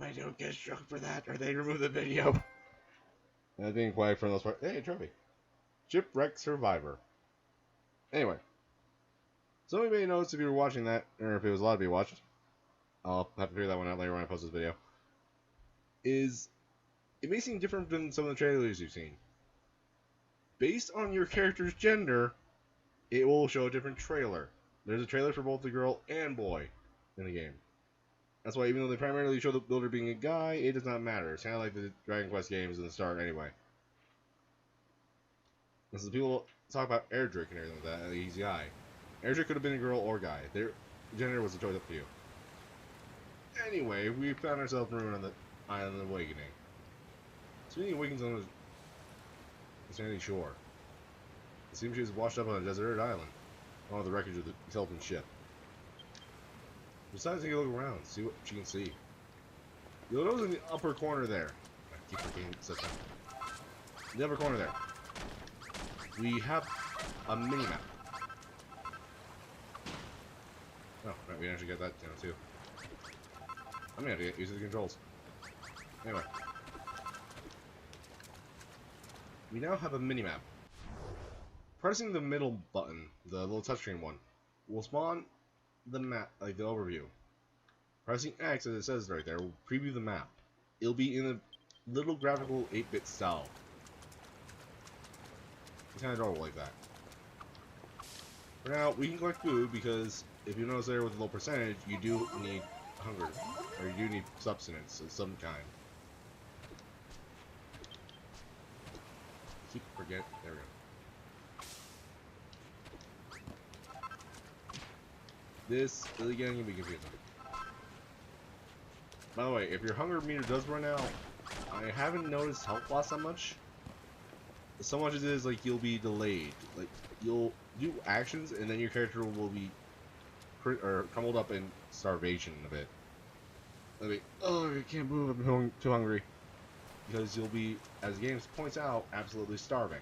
I don't get struck for that, or they remove the video. Being quiet for the most part. Hey, trophy. Shipwreck Survivor. Anyway. So you may notice if you were watching that, or if it was allowed to be watched, I'll have to figure that one out later when I post this video, is it may seem different than some of the trailers you've seen. Based on your character's gender, it will show a different trailer. There's a trailer for both the girl and boy in the game. That's why even though they primarily show the builder being a guy, it does not matter. It's kind of like the Dragon Quest games in the start anyway. This is people talk about Erdrick and everything like that. He's a guy. Erdrick could have been a girl or guy. Their gender was a choice up to you. Anyway, we found ourselves marooned on the island of Awakening. Speaking of Awakens on the sandy shore. It seems she was washed up on a deserted island. On the wreckage of the Kelton ship. Decided to take a look around, see what she can see. You'll notice in the upper corner there. I keep forgetting such a. In the upper corner there. We have a mini map. Oh, right, we actually got that down too. I'm gonna have to get used to the controls. Anyway. We now have a mini map. Pressing the middle button, the little touchscreen one, will spawn the map, like the overview. Pressing X, as it says right there, will preview the map. It'll be in a little graphical 8-bit style. It's kind of adorable like that. For now, we can collect food because if you notice there with a low percentage, you do need hunger, or you do need subsistence of some kind. Keep forget. There we go. This is again gonna be confusing. By the way, if your hunger meter does run out, I haven't noticed health loss that much. So much as it is like you'll be delayed. Like you'll do actions and then your character will be crumbled up in starvation a bit. Like, oh, I can't move, I'm too hungry. Because you'll be, as the game points out, absolutely starving.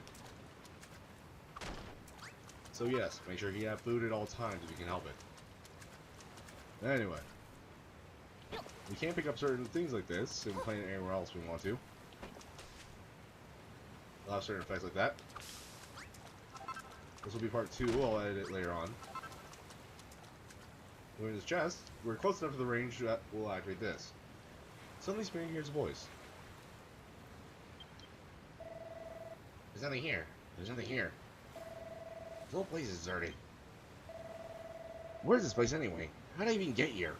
So yes, make sure you have food at all times if you can help it. Anyway. We can't pick up certain things like this and play it anywhere else we want to. We'll have certain effects like that. This will be part 2, I'll edit it later on. Moving this chest, we're close enough to the range that we'll activate this. Suddenly Spinning hears a voice. There's nothing here. There's nothing here. This whole place is deserted. Where's this place anyway? How did I even get here?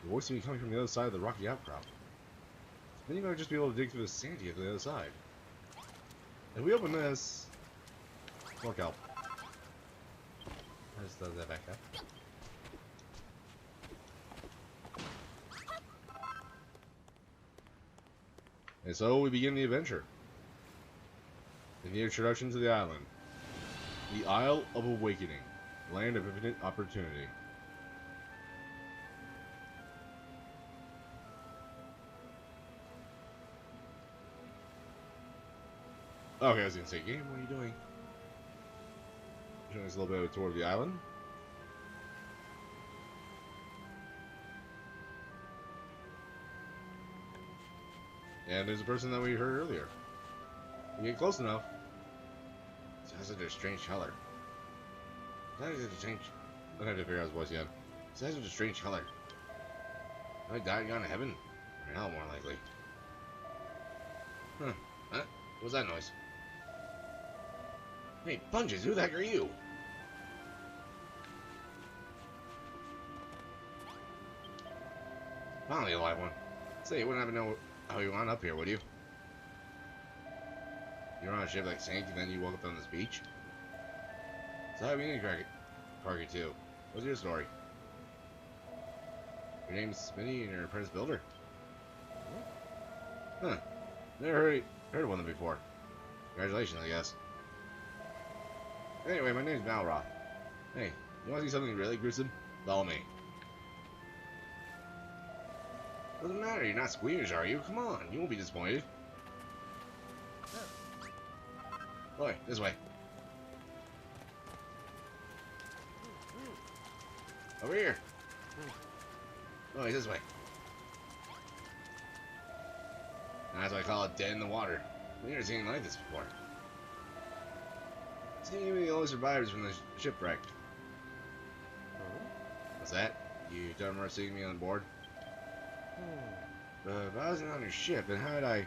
The voice seems to be coming from the other side of the rocky outcrop. Then you might just be able to dig through the sand to get to the other side. If we open this, more kelp. I just throw that back up. And so we begin the adventure. In the introduction to the island. The Isle of Awakening. Land of Infinite Opportunity. Okay, I was gonna say, game, what are you doing? Showing us a little bit of a tour of the island. And there's a person that we heard earlier. We get close enough. It has such a strange color. It has such a strange. I have to figure out his voice again. It has such a strange color. Have I died and gone to heaven? Or hell, more likely. Huh. What was that noise? Hey, Punches, who the heck are you? Finally a live one. Say, you wouldn't happen to know how you wound up here, would you? You were on a ship that sank and then you woke up on this beach? So how we need to Parky too. What's your story? Your name's Smitty and you're an apprentice builder? Huh. Never heard of one of them before. Congratulations, I guess. Anyway, my name's Malroth. Hey, you want to see something really gruesome? Follow me. Doesn't matter, you're not squeamish, are you? Come on, you won't be disappointed. Boy, this way. Over here. Oh, he's this way. That's why I call it dead in the water. We've never seen anything like this before. Seem to be the only survivors from the shipwreck. What's that? You don't remember seeing me on board? But if I wasn't on your ship, then how did I...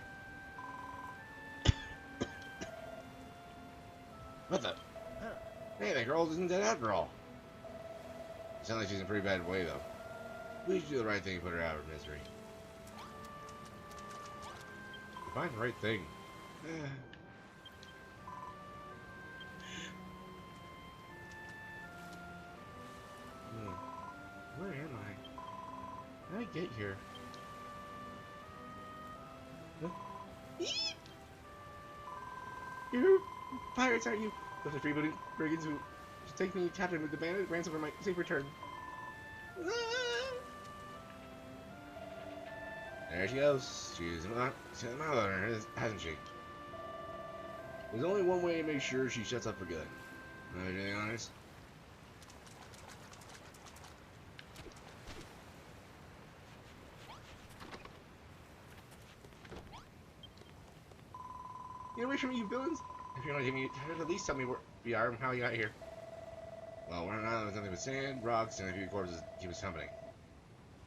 What the? Hey, that girl isn't dead after all. It sounds like she's in a pretty bad way, though. We should do the right thing and put her out of her misery. Find the right thing. Where am I? How did I get here? You pirates, aren't you? The freebooting brigands who take me captive with demanded ransom for my safe return. There she goes. She's a mouth on her, hasn't she? There's only one way to make sure she shuts up for good. Am I being honest? Get away from me, you villains! If you're not giving me, at least tell me where we are and how you got here. Well, we're on an island with nothing but sand, rocks, and a few corpses to keep us company.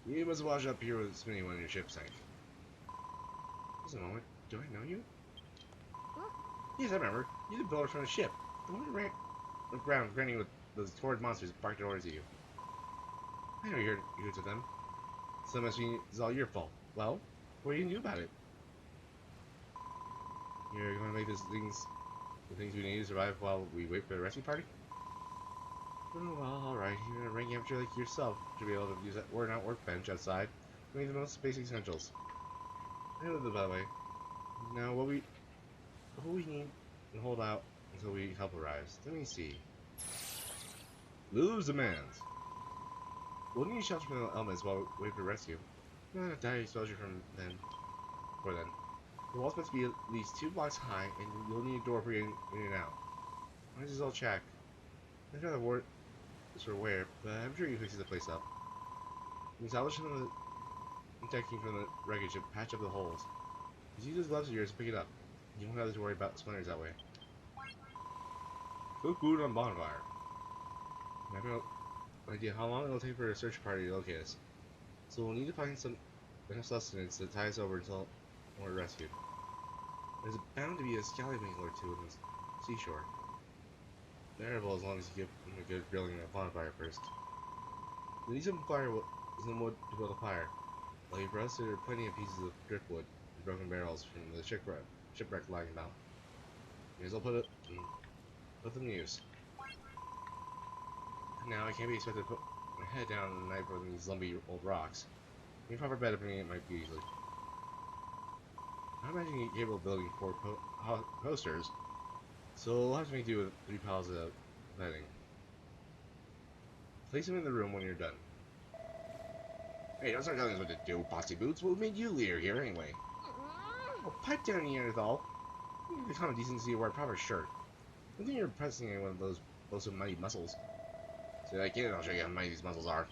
You must have washed up here with Smitty when your ship sank. Just a moment. Do I know you? Huh? Yes, I remember. You're the builder from the ship. The one who ran around grinning with those horrid monsters barked orders at you. I know you're to them. So much it's all your fault. Well, what do you do about it? You're going to make the things we need to survive while we wait for the rescue party? Oh, well, alright. You're a rank amateur like yourself to be able to use that worn-out workbench outside to make the most basic essentials. I know that, by the way. Now, what we need to hold out until help arrives. Let me see. Lulu's demands. We'll need shelter from the elements while we wait for rescue. We're not die exposure from then. Before then. The walls must be at least 2 blocks high, and you'll need a door for getting in and out. Why does this all check? I'm not sure the word is for where, but I'm sure you fix the place up. You salvage some of the decking from the wreckage and patch up the holes. Just use those gloves of yours and pick it up. You won't have to worry about splinters that way. Cook food on bonfire. I have no idea how long it'll take for a search party to locate us. So we'll need to find enough sustenance to tie us over until we're rescued. There's bound to be a scallywag or two on the seashore. Bearable as long as you give them a good grilling at a bonfire first. We need some some wood to build a fire. Lucky for us, there are plenty of pieces of driftwood and broken barrels from the shipwreck lying about. May as well put them to use. Now I can't be expected to put my head down in the night for these lumpy old rocks. Any proper bed opening it might be easily. I imagine you're capable of building 4 posters, so we'll have to make do with 3 piles of bedding. Place them in the room when you're done. Hey, don't start telling us what to do, Potsy Boots. What made you leader here anyway? Oh, pipe down, Neanderthal. You need the common decency to wear a proper shirt. I think you're pressing any one of those both mighty muscles. Say that again, and I'll show you how mighty these muscles are.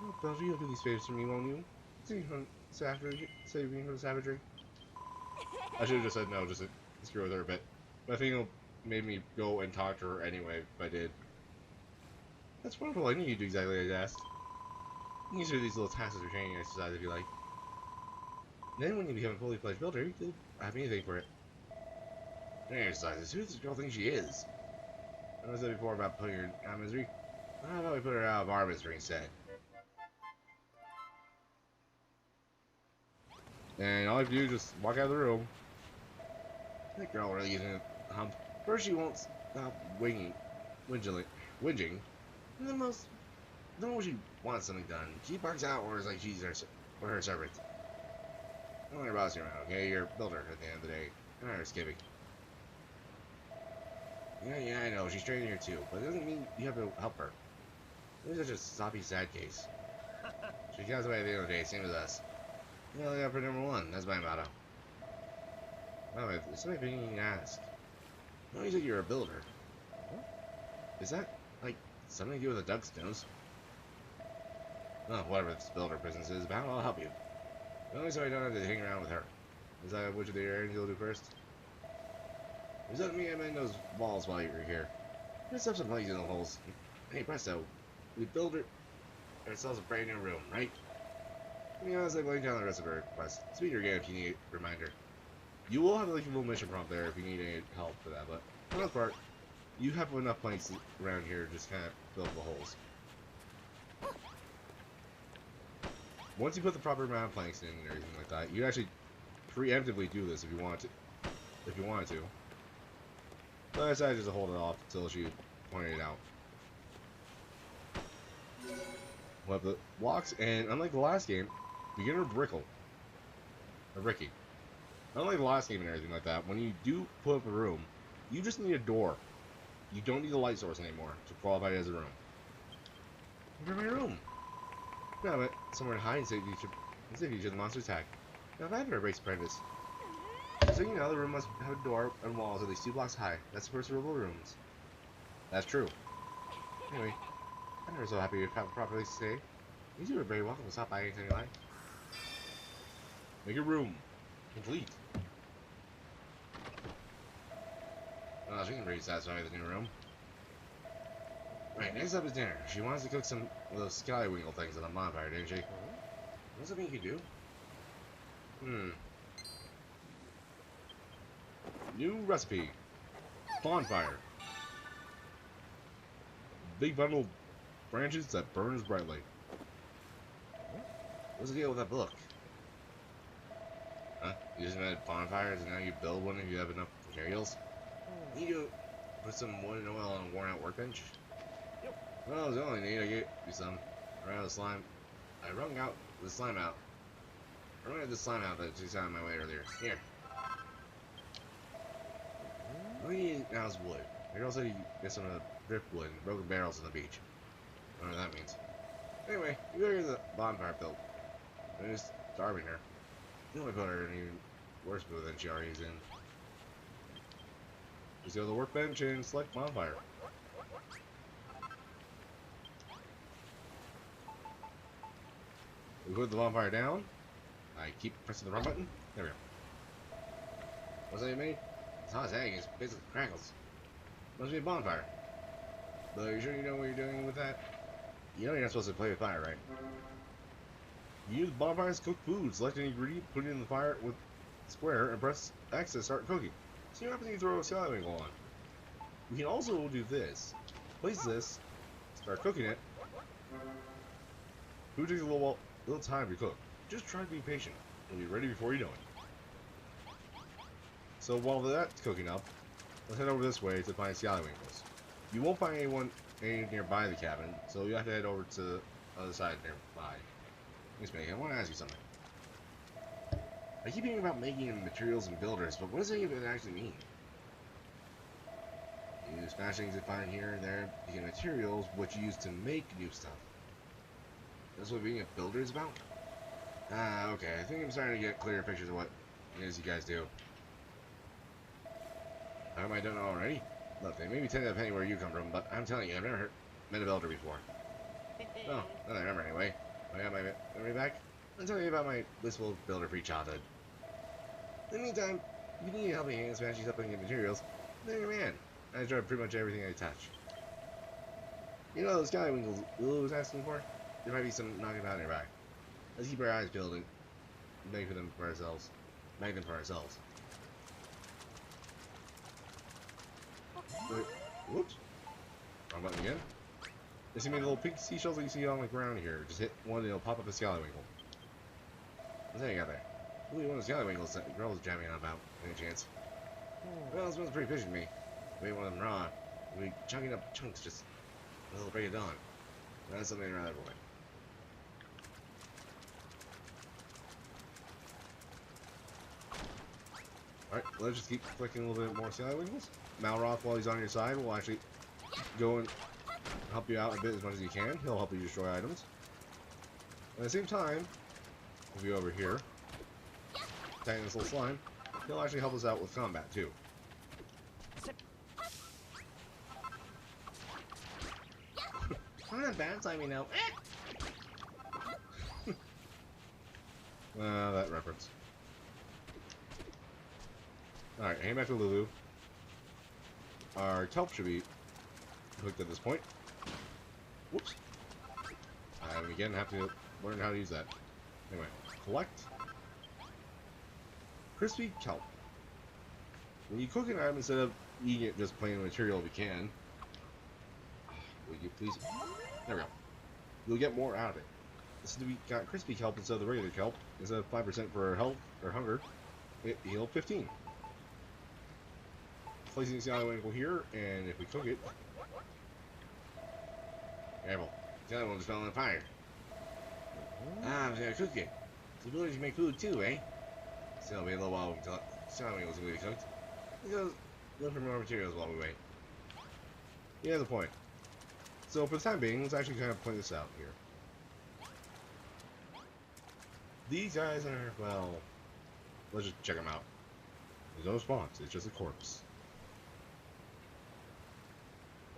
Oh, Belgium, you'll do these favors for me, won't you? Save me from the savagery. I should have just said no, just to screw with her a bit. But I think it'll made me go and talk to her anyway if I did. That's wonderful. I knew you'd do exactly as I asked. You can do these little tasks or training exercises if you like. Then when you become a fully fledged builder, you can have anything for it. Training exercises. Who does this girl think she is? I said before about putting her out of misery. How about we put her out of our misery instead? And all I have to do is just walk out of the room. That girl really isn't a hump. First she won't stop whinging. And the moment she wants something done, she barks out orders like she's her servant. Don't let her boss you around, okay? You're a builder at the end of the day. Not her skipping. Yeah, I know, she's trained here too, but it doesn't mean you have to help her. This is such a soppy, sad case. She comes away at the end of the day, same as us. You know, look out for number 1, that's my motto. By the way, there's something I didn't ask. I know you said you're a builder. Is that, like, something to do with the Duckstones? Oh, whatever this builder business is about, I'll help you. Only so I don't have to hang around with her. Is that what the errands you'll do first? Is that me? I made those walls while you were here. Let's have some legs in the holes. Hey, presto. We build ourselves a brand new room, right? To be honest, I'm going down the rest of our quest. Speak your game if you need a reminder. You will have like a little mission prompt there if you need any help for that, but for the most part, you have enough planks around here to just kind of fill up the holes. Once you put the proper amount of planks in and everything like that, you actually preemptively do this if you want to. If you wanted to. But I decided just to hold it off until she pointed it out. We'll have the blocks, and unlike the last game, beginner Brickle. Or Ricky. Unlike the last game and everything like that, when you do put up a room, you just need a door. You don't need a light source anymore to qualify it as a room. Where's my room? Grab it. Somewhere to hide and save each of the monster attack. Now if I ever race apprentice. So you know, the room must have a door and walls at least 2 blocks high. That's the first rule of rooms. That's true. Anyway, I'm never so happy to have a proper place to stay. You two are very welcome to stop by anytime you like. Make a room. Complete. Oh, she can pretty satisfied with the new room. Right, next up is dinner. She wants to cook some of those scallywingle things on the bonfire, didn't she? What's something you could do? New recipe. Bonfire. Big bundle of branches that burns brightly. What's the deal with that book? Huh? You just made bonfires and now you build one if you have enough materials? You put some wood and oil on a worn out workbench? Well, it's only need. I get you some. I ran out of slime. I wrung out the slime out. I wrung out the slime out that just out of my way earlier. Here. All you need now is wood. I can also get some of the driftwood and broken barrels on the beach. I don't know what that means. Anyway, you better get the bonfire built. I'm just starving her. You only put her in even worse mood than she already is in. Just go to the workbench and select bonfire. We put the bonfire down. I keep pressing the wrong button. There we go. What's that you made? It's hot as egg. It's basically crackles. Must be a bonfire. But are you sure you know what you're doing with that? You know you're not supposed to play with fire, right? You use bonfires to cook food. Select an ingredient, put it in the fire with square, and press X to start cooking. See what happens when you throw a scallywingle on. We can also do this. Place this, start cooking it. Food takes a little time to cook. Just try to be patient. It'll be ready before you know it. So while that's cooking up, let's head over this way to find scallywingles. You won't find any nearby the cabin, so you have to head over to the other side nearby. Miss Megan, I want to ask you something. I keep hearing about making materials and builders, but what does any of it actually mean? You smash things you find here and there, you get materials, which you use to make new stuff. That's what being a builder is about? Ah, okay. I think I'm starting to get clearer pictures of what it is you guys do. How come I don't know already? Look, they may be 10 to a penny where you come from, but I'm telling you, I've never met a builder before. Oh, not that I remember anyway. I got my memory back. I'll tell you about my blissful builder-free childhood. In the meantime, if you need help me hand smashing stuff and get materials, then you're a man. I enjoy pretty much everything I touch. You know those scallywingles Lulu was asking for? There might be some knocking about nearby. Let's keep our eyes peeled and make them for ourselves. Make them for ourselves. Wait, whoops. Wrong button again. They see me little pink seashells that you see on the ground here. Just hit one and it'll pop up a scallywingle. What's that you got there? Ooh, one of the scallywingles that the girl was jamming on about. Any chance? Well, it smells pretty fishy to me. We ate one of them raw. We chunking up chunks just a little break of dawn. That's something rather avoid. Alright, let's just keep clicking a little bit more scallywingles. Malroth, while he's on your side, will actually go and help you out a bit as much as he can. He'll help you destroy items. At the same time, we'll be over here, attacking this little slime. He'll actually help us out with combat too. I'm not bad slime, you know. That reference. Alright, hang back to Lulu. Our kelp should be hooked at this point. Whoops. I again have to learn how to use that. Anyway, collect crispy kelp. When you cook an item, instead of eating it just plain material if you can, will you please? There we go. You'll get more out of it. This is we got crispy kelp instead of the regular kelp. Instead of 5% for health or hunger, it healed 15. Placing the salad winkle here, and if we cook it, careful. The other one just fell on fire. I'm gonna cook it. The ability to make food too, eh? Still, be a little while until salad winkles will be cooked. Let's look for more materials while we wait. He has a point. So for the time being, let's actually kind of point this out here. These guys are, well, let's just check them out. There's no response, it's just a corpse.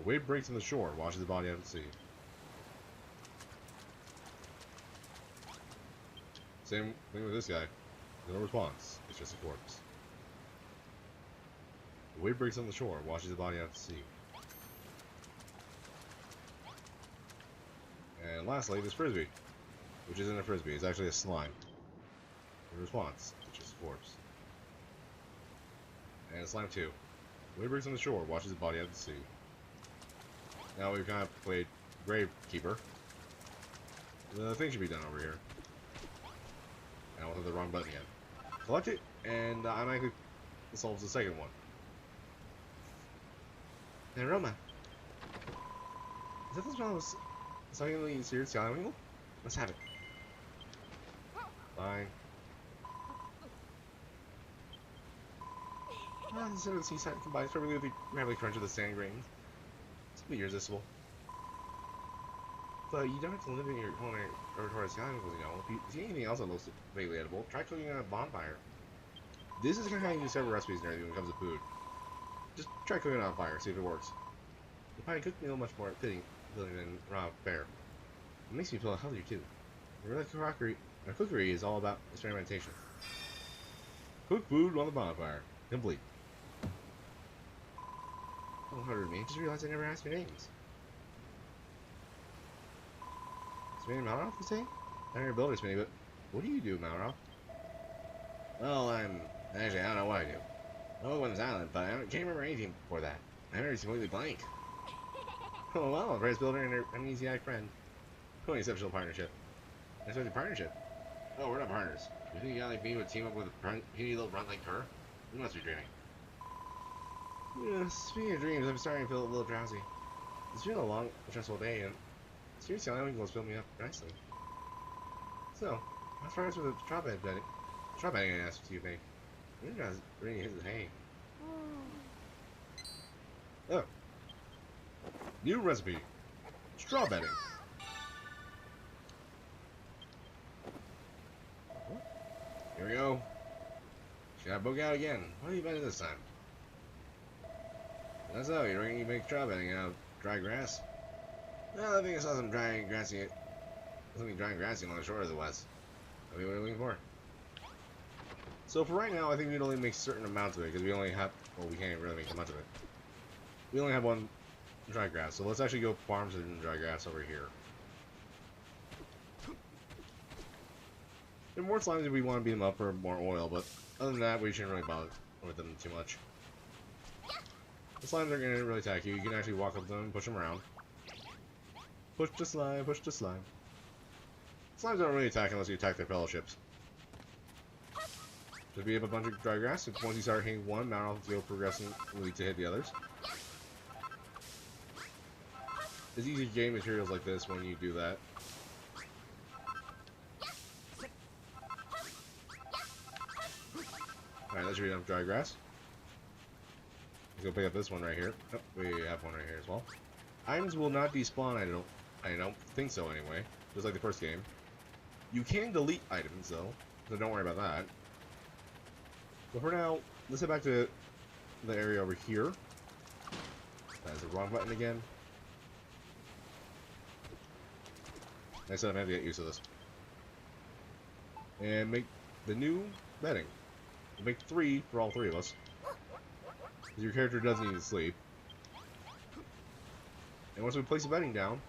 A wave breaks on the shore, washes the body out to sea. Same thing with this guy. No response, it's just a corpse. A wave breaks on the shore, washes the body out to sea. And lastly, this frisbee, which isn't a frisbee, it's actually a slime. In response, it's just a corpse. And slime 2. Wave breaks on the shore, washes the body out to sea. Now we've kind of played Gravekeeper. The thing should be done over here. And I will hit the wrong button again. Collect it, and automatically solves the second one. An aroma. Is that the smell of something seared salad winkle? Let's have it. Fine. Instead of the seaside combines perfectly with the gravelly crunch of the sand grains. It's irresistible. But you don't have to live in your culinary repertoire as salad winkles, you know. If you see anything else that looks vaguely edible, try cooking on a bonfire. This is kind of how you use several recipes and everything when it comes to food. Just try cooking on a fire, see if it works. You find a cooked meal much more fitting than raw fare. It makes me feel healthier too. Cookery is all about experimentation. Cook food on the bonfire. Complete. Oh, harder me. Just realized I never asked your names. Spinning Malroth, you say? I'm your builder, Spinny, but what do you do, Malroth? Well, actually, I don't know what I do. Oh, it wasn't silent, but I can't remember anything before that. I remember it's completely blank. Oh, well, a prize builder and an easy-eyed friend. What an exceptional partnership. That's what a partnership. Oh, we're not partners. You think a guy like me would team up with a puny little runt like her? You must be dreaming. Yeah, speaking of dreams, I'm starting to feel a little drowsy. It's been a long, stressful day, and seriously, I will fill me up nicely. So, as far as with the straw bedding I asked you, mate. You're not bringing his hay. Oh. New recipe. Straw bedding. Here we go. Should I book out again? What are you betting this time? That's how you're ready to make straw bedding out of dry grass. Well, I think I saw something dry and grassy on the shore of the west. That'll be what we're looking for. So for right now, I think we can only make certain amounts of it because we only have, well, we can't really make much of it. We only have one dry grass, so let's actually go farm some dry grass over here. There are more slimes if we want to beat them up for more oil, but other than that, we shouldn't really bother with them too much. The slimes are going to really attack you. You can actually walk up to them and push them around. Push the slime, push the slime. Slimes don't really attack unless you attack their fellowships. Just be up a bunch of dry grass, and once you start hitting one, Malroth will progressively to hit the others. It's easy to gain materials like this when you do that. Alright, that should be enough dry grass. Let's go pick up this one right here. Oh, we have one right here as well. Items will not despawn, I don't think so anyway. Just like the first game. You can delete items though, so don't worry about that. But for now, let's head back to the area over here. That is the wrong button again. I said I'm going to get used to this. and make the new bedding. We'll make 3 for all 3 of us. Because your character does need to sleep. And once we place the bedding down,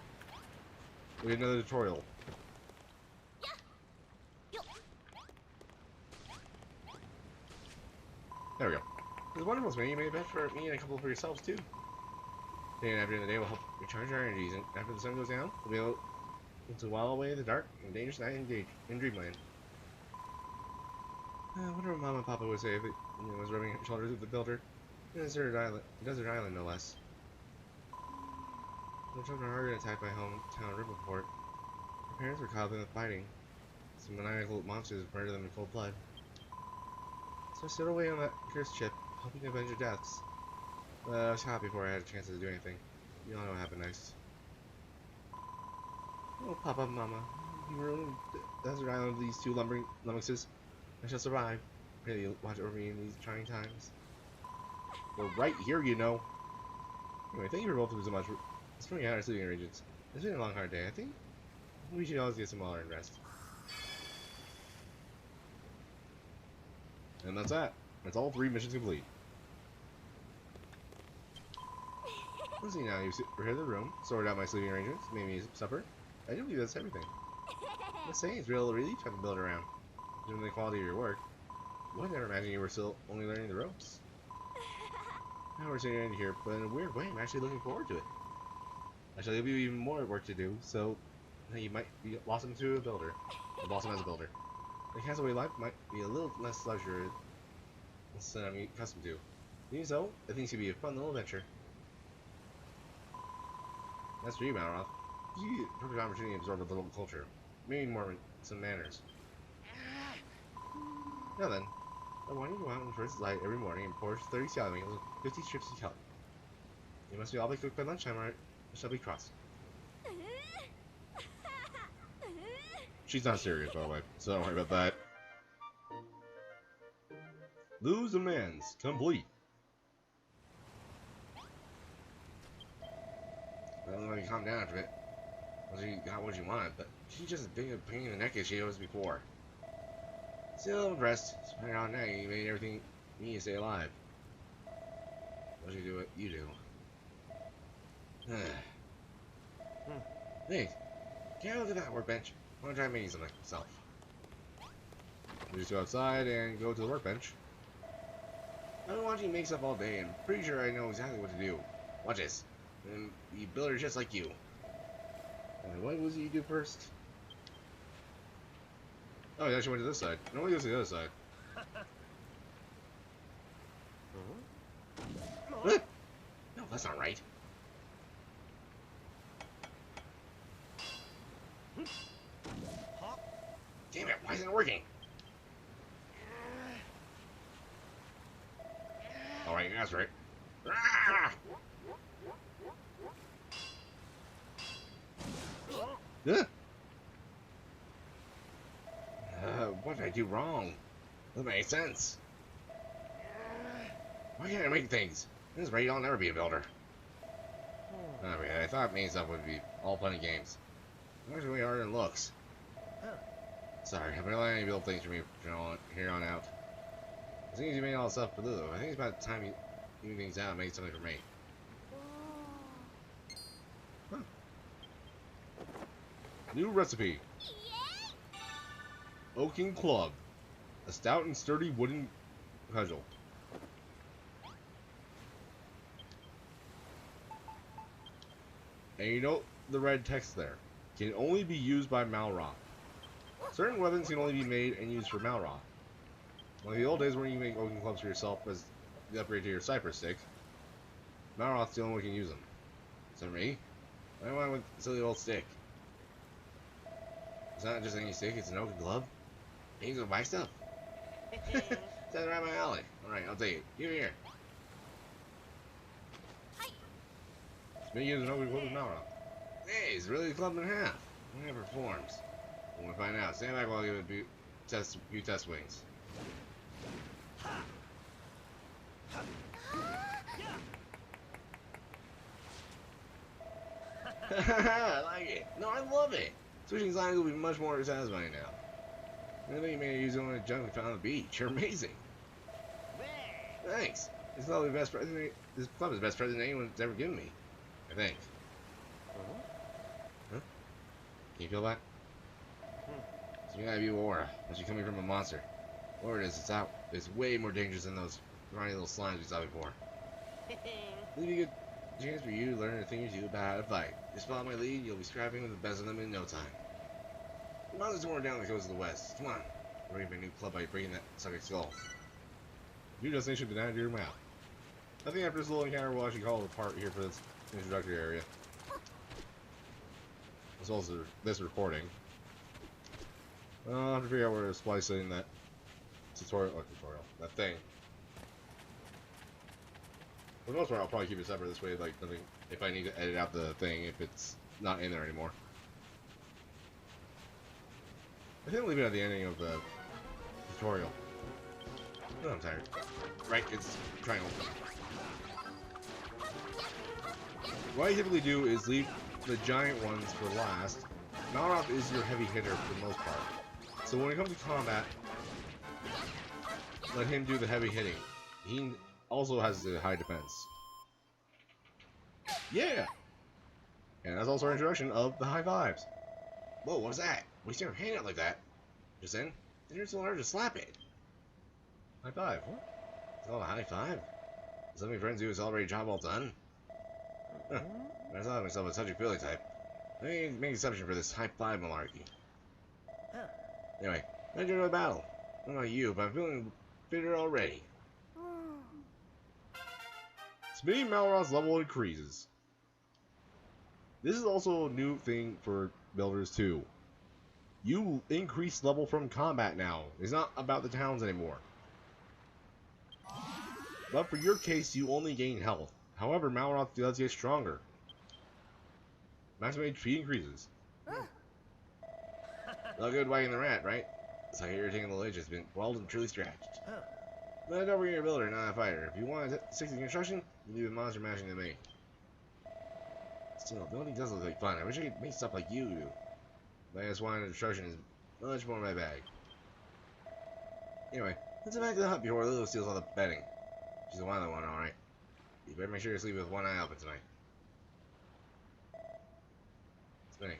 we get another tutorial. There we go. It's wonderful, man. You made a bed for me and a couple for yourselves, too. Day and after the day will help recharge our energies, and after the sun goes down, we'll be able to while away in the dark and dangerous night in Dreamland. I wonder what Mama and Papa would say if it was rubbing shoulders with the builder. Desert island, no less. The children are already attacked by hometown Riverport. Their parents were caught up in the fighting. Some maniacal monsters murdered them in cold blood. So I stood away on that cursed ship, hoping to avenge their deaths. But I was shot before I had a chance to do anything. You all know what happened next. Oh, Papa, Mama, you ruined the desert island with these 2 lummoxes. I shall survive. Pray that you'll watch over me in these trying times. We're right here, you know. Anyway, thank you for both of you so much for sorting out our sleeping arrangements. It's been a long, hard day. I think we should always get some water and rest. And that's that. That's all 3 missions complete. Let's see now. You've prepared the room, sorted out my sleeping arrangements, made me supper. I do believe that's everything. Let's say it's real relief to have to build around. Given the quality of your work, I would never imagine you were still only learning the ropes. Now we're sitting in here, but in a weird way, I'm actually looking forward to it. I shall give you even more work to do, so you might be blossom to a builder. Or blossom as a builder. The castaway life might be a little less luxurious than I'm accustomed to. Even so, I think it should be a fun little adventure. That's for you, Malroth. You get a perfect opportunity to absorb the local culture. Maybe more some manners. Now then, I want you to go out in the first light every morning and pour 30 salad meals with 50 strips of kelp. You must be all be cooked by lunchtime or I shall be cross. She's not serious, by the way, so don't worry about that. Lose demands complete. I don't know if you calm down after it. Well, you got what you wanted, but she's just as big a pain in the neck as she was before. Still impressed. Right on now, you made everything you need to stay alive. Why don't you do what you do? Hey, can't look at that workbench. I want to try making something myself. We just go outside and go to the workbench. I've been watching you make stuff all day and pretty sure I know exactly what to do. Watch this. And be a builder just like you. What was it you do first? Oh, he actually went to this side. No, he goes to the other side. What? No, that's not right. Damn it, why isn't it working? Alright, that's right. What did I do wrong? Doesn't make sense. Why can't I make things? This rate, I'll never be a builder. I thought making stuff would be all fun and games. It's actually way harder than it looks. Sorry, I've been letting you build things for me from here on out. As soon as you made all the stuff for Lulu, I think it's about time you even things out and make something for me. Huh. New recipe. Oaken Club. A stout and sturdy wooden cudgel. And you note the red text there. Can only be used by Malroth. Certain weapons can only be made and used for Malroth. Like the old days when you make oaken clubs for yourself as the upgrade to your cypress stick, Malroth's the only one who can use them. Is that me? Why am I with a silly old stick? It's not just any stick, it's an oaken glove. You can go buy stuff. That's right up my alley. Alright, I'll take it. Give it here. It's me using an oaken glove with Malroth. Hey, it's really clubbed in half. It never performs. When we find out, stand back while I give it a few test swings. I like it. No, I love it. Switching sides will be much more satisfying now. I think you may use only junk we found on the beach. You're amazing. Thanks. This club is the best present. This club is the best present anyone's ever given me. I think. Huh? Can you feel that? So you gotta be Aura. When she's coming from a monster. Whatever it is, it's out. It's way more dangerous than those tiny little slimes we saw before. It'll be a good chance for you to learn a thing or two about how to fight. Just follow my lead, you'll be scrapping with the best of them in no time. The monsters torn down the coast of the west. Come on. We're ready for a new club by breaking that sucker's skull. New destination been added to your map. I think after this little encounter, we'll actually call it a part here for this introductory area. As well as this recording. I'll have to figure out where to splice in that tutorial, that thing. For the most part, I'll probably keep it separate this way, like, nothing, if I need to edit out the thing, if it's not in there anymore. I think I'll leave it at the ending of the tutorial. Oh, I'm tired. Right, it's triangle. What I typically do is leave the giant ones for last. Malroth is your heavy hitter for the most part. So when it comes to combat, let him do the heavy hitting. He also has the high defense. Yeah! And that's also our introduction of the high fives. Whoa, what was that? We see her hand out like that. Just then, you're so hard to slap it. High five. What? It's called a high five. Something friends do is already job well done. Huh. I thought of myself a touchy-feely type. Let me make an exception for this high five malarkey. Anyway, I enjoyed the battle. I don't know about you, but I'm feeling fitter already. Speed Malroth's level increases. This is also a new thing for builders too. You increase level from combat now. It's not about the towns anymore. But for your case, you only gain health. However, Malroth does get stronger. Maximum HP increases. Not good wagging the rat, right? It's like irritating little edge has been well and truly scratched. But don't forget you're a builder, not a fighter. If you want to stick to construction, you leave the monster mashing to me. Still, building does look like fun. I wish I could make stuff like you do. But I just wanted construction is much more my bag. Anyway, let's get back to the hut before Lilo steals all the bedding. She's a wild one, alright. You better make sure you sleep with one eye open tonight. Spinning.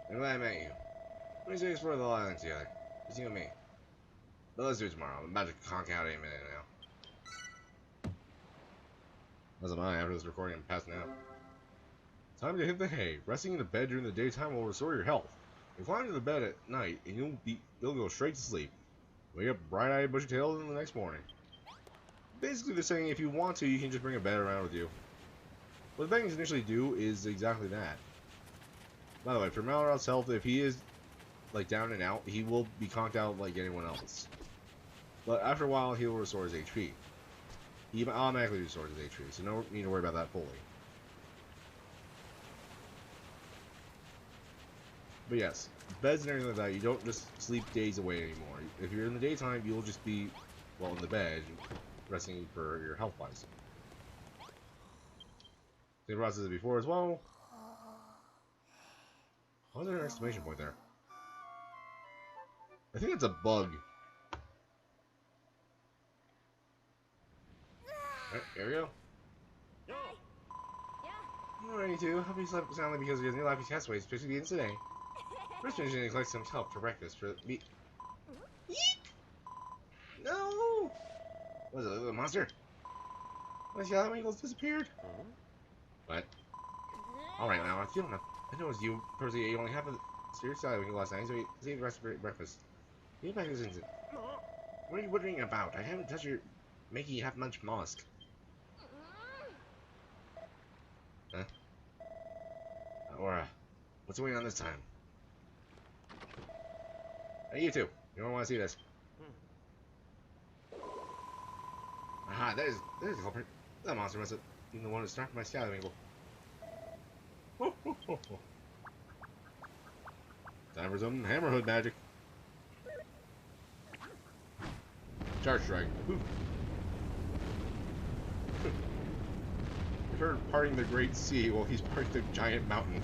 I'm glad I met you. Let's explore the island together. Just you and me. But let's do it tomorrow. I'm about to conk out any minute now. That's mine after this recording. I'm passing out. Time to hit the hay. Resting in the bed during the daytime will restore your health. You climb to the bed at night and you'll go straight to sleep. Wake up bright-eyed, bushy-tailed in the next morning. Basically, they're saying if you want to, you can just bring a bed around with you. What the Vikings initially do is exactly that. By the way, for Malroth's health, if he is like down and out, he will be conked out like anyone else. But after a while, he will restore his HP. He automatically restores his HP, so no need to worry about that fully. But yes, beds and everything like that, you don't just sleep days away anymore. If you're in the daytime, you'll just be, well, in the bed, resting for your health wise. Same process as before as well. Why is there an exclamation point there? I think it's a bug. Alright, here we go. Alright, you two. Hope you slept soundly because of your new life is castaways, especially the today. First mission is collect some help for breakfast for me. Yeek! No! What is it, a little monster? What, the other eagles disappeared? What? Alright, now I noticed you personally ate only half of the serious salad last night, so you saved the rest for breakfast. Get back this instant. What are you wondering about? I haven't touched your making you half munch mollusk. Huh? Aura, what's going on this time? Hey, you two. You don't want to see this. Aha, that is the culprit. That monster must have been the one who started my scallywing eagle. Time for some hammerhood magic. Charge strike. Her parting the great sea while he's parting the giant mountain.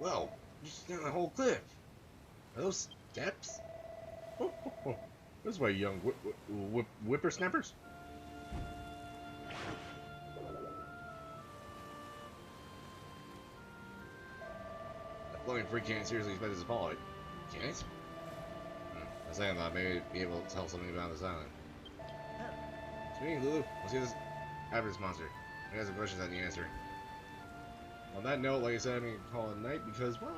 Well, just down the whole cliff. Are those steps? Oh, oh, oh. This way, young whippersnappers. That floating freak can't seriously expect us to follow it. Can't it? I was saying that maybe be able to tell something about this island. It's me, Lulu. Let's see this after this monster. I got some questions I need to answer. On that note, like I said, I'm going to call it a night because, well,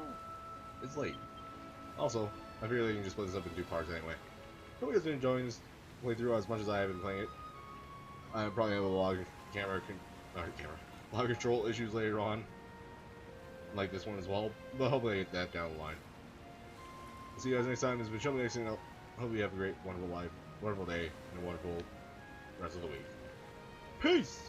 it's late. Also, I figure they can just split this up in 2 parts anyway. Hope you guys been enjoying this playthrough as much as I have been playing it. I probably have a lot of lot of control issues later on, like this one as well, but hopefully I get that down the line. See you guys next time. This has been Showmetotheexit. I hope you have a great, wonderful life, wonderful day, and a wonderful rest of the week. Peace!